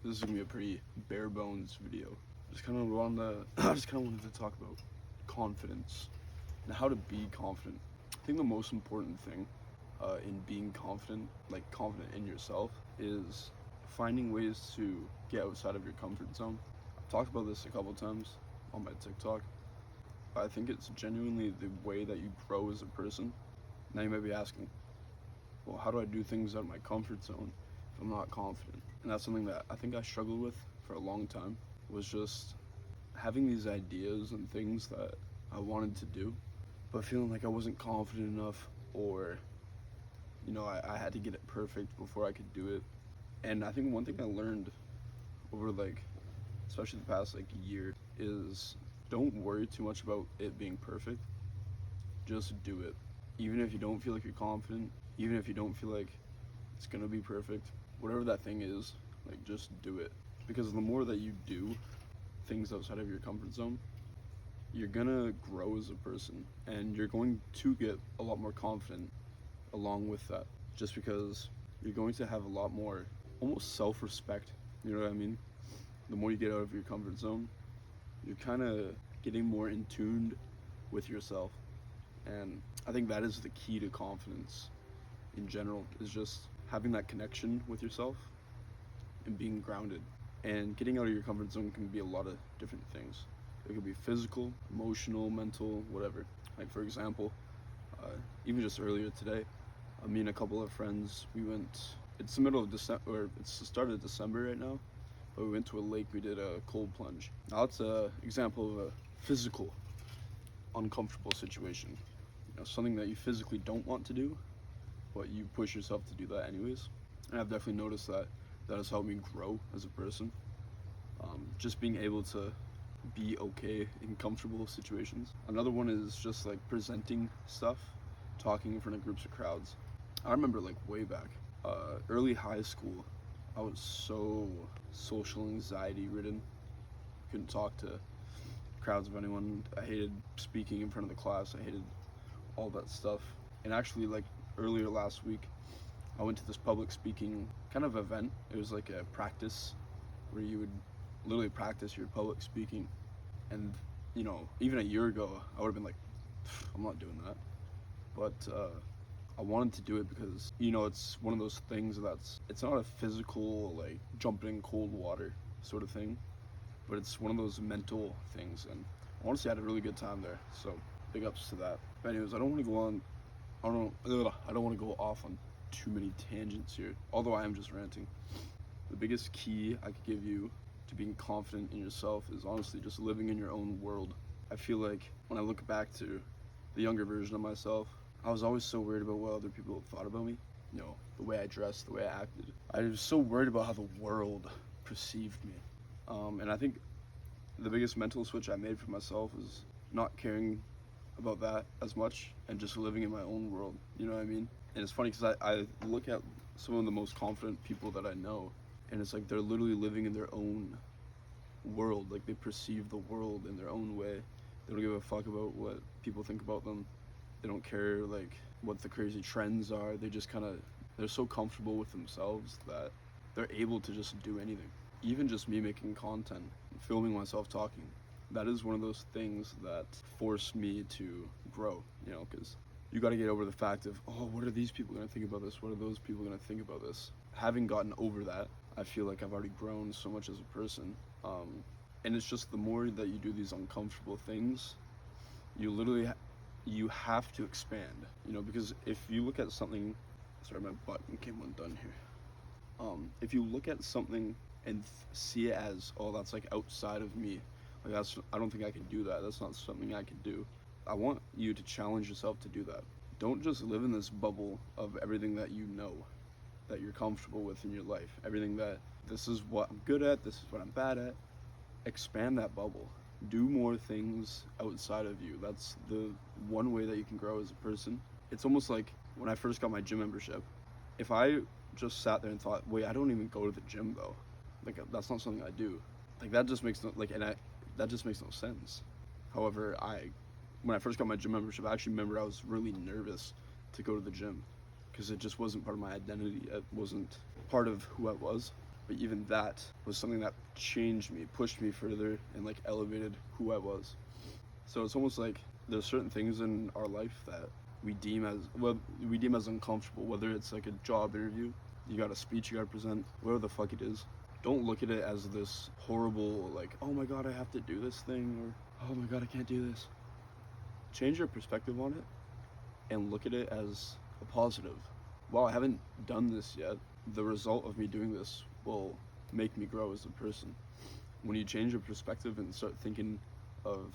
This is gonna be a pretty bare bones video. I just kind of wanted to talk about confidence and how to be confident. I think the most important thing in being confident, like confident in yourself, is finding ways to get outside of your comfort zone. I've talked about this a couple times on my TikTok. I think it's genuinely the way that you grow as a person. Now you might be asking, well, how do I do things out of my comfort zone if I'm not confident? And that's something that I think I struggled with for a long time, was just having these ideas and things that I wanted to do, but feeling like I wasn't confident enough, or I had to get it perfect before I could do it. And I think one thing I learned over especially the past year is don't worry too much about it being perfect. Just do it. Even if you don't feel like you're confident, even if you don't feel like it's gonna be perfect, whatever that thing is, just do it. Because the more that you do things outside of your comfort zone, you're gonna grow as a person, and you're going to get a lot more confident along with that, just because you're going to have a lot more almost self-respect. You know what I mean? The more you get out of your comfort zone, you're kind of getting more in tune with yourself. And I think that is the key to confidence in general, is just having that connection with yourself and being grounded. And getting out of your comfort zone can be a lot of different things. It could be physical, emotional, mental, whatever. Like for example, even just earlier today, me and a couple of friends, we went, it's the middle of December, or it's the start of December right now, but we went to a lake, we did a cold plunge. Now that's an example of a physical, uncomfortable situation. Something that you physically don't want to do, but you push yourself to do that anyways. And I've definitely noticed that has helped me grow as a person. Just being able to be okay in comfortable situations. Another one is just presenting stuff, talking in front of groups of crowds. I remember way back, early high school, I was so social anxiety ridden. Couldn't talk to crowds of anyone. I hated speaking in front of the class. I hated all that stuff. And actually, earlier last week, I went to this public speaking kind of event. It was like a practice where you would literally practice your public speaking. And even a year ago, I would have been like, I'm not doing that. But I wanted to do it because it's one of those things it's not a physical jumping in cold water sort of thing, but it's one of those mental things. And honestly, I had a really good time there, so big ups to that. But anyways, I don't want to go off on too many tangents here, although I am just ranting. The biggest key I could give you to being confident in yourself is honestly just living in your own world. I feel like when I look back to the younger version of myself, I was always so worried about what other people thought about me. The way I dressed, the way I acted. I was so worried about how the world perceived me. And I think the biggest mental switch I made for myself is not caring about that as much and just living in my own world. You know what I mean? And it's funny because I look at some of the most confident people that I know, and it's they're literally living in their own world. They perceive the world in their own way. They don't give a fuck about what people think about them. They don't care what the crazy trends are. They're so comfortable with themselves that they're able to just do anything. Even just me making content, filming myself talking, that is one of those things that forced me to grow, because you got to get over the fact of, oh, what are these people going to think about this? What are those people going to think about this? Having gotten over that, I feel like I've already grown so much as a person. And it's just the more that you do these uncomfortable things, you literally you have to expand, because if you look at something, sorry, my button came undone here. If you look at something and see it as, oh, that's outside of me, I don't think I can do that. That's not something I can do. I want you to challenge yourself to do that. Don't just live in this bubble of everything that that you're comfortable with in your life. Everything that, this is what I'm good at, this is what I'm bad at. Expand that bubble. Do more things outside of you. That's the one way that you can grow as a person. It's almost like when I first got my gym membership, if I just sat there and thought, wait, I don't even go to the gym though. That's not something I do. That just makes that just makes no sense. However, when I first got my gym membership, I actually remember I was really nervous to go to the gym because it just wasn't part of my identity. It wasn't part of who I was. But even that was something that changed me, pushed me further, and like elevated who I was. So it's almost like there's certain things in our life that we deem as uncomfortable, whether it's like a job interview, you got a speech you gotta present, whatever the fuck it is. Don't look at it as this horrible, like, oh my god, I have to do this thing, or oh my god, I can't do this. Change your perspective on it and look at it as a positive. Wow, I haven't done this yet. The result of me doing this will make me grow as a person. When you change your perspective and start thinking of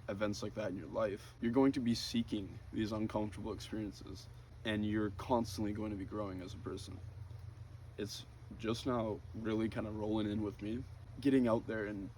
events like that in your life, you're going to be seeking these uncomfortable experiences, and you're constantly going to be growing as a person. It's just now really kind of rolling in with me, getting out there and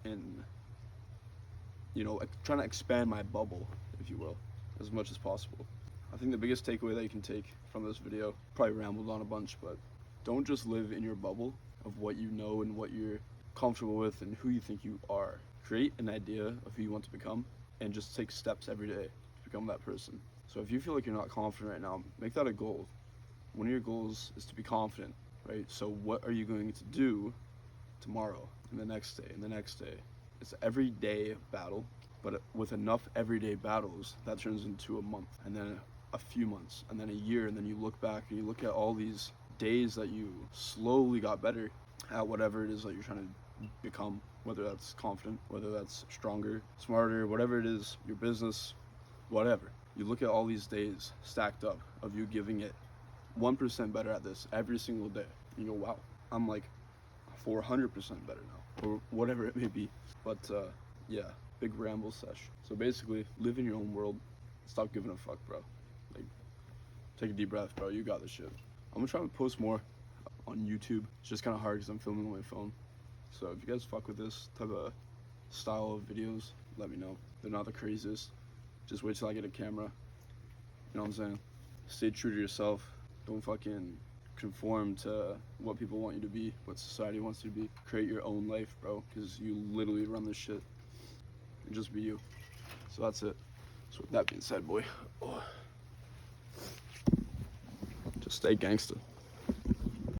you know, like trying to expand my bubble, if you will, as much as possible. I think the biggest takeaway that you can take from this video, probably rambled on a bunch, but don't just live in your bubble of what you know and what you're comfortable with and who you think you are. Create an idea of who you want to become and just take steps every day to become that person. So if you feel like you're not confident right now, make that a goal. One of your goals is to be confident, right? So what are you going to do tomorrow and the next day and the next day? It's an everyday battle, but with enough everyday battles, that turns into a month, and then a few months, and then a year, and then you look back and you look at all these days that you slowly got better at whatever it is that you're trying to become, whether that's confident, whether that's stronger, smarter, whatever it is, your business, whatever. You look at all these days stacked up of you giving it 1% better at this every single day. You go, wow, I'm like 400% better now, or whatever it may be. But yeah, big ramble sesh. So basically, live in your own world. Stop giving a fuck, bro. Like, take a deep breath, bro. You got this shit. I'm gonna try to post more on YouTube. It's just kind of hard because I'm filming on my phone. So if you guys fuck with this type of style of videos, let me know. They're not the craziest. Just wait till I get a camera. You know what I'm saying? Stay true to yourself. Don't fucking conform to what people want you to be, what society wants you to be. Create your own life, bro, because you literally run this shit. And just be you. So that's it. So with that being said, boy, just stay gangsta.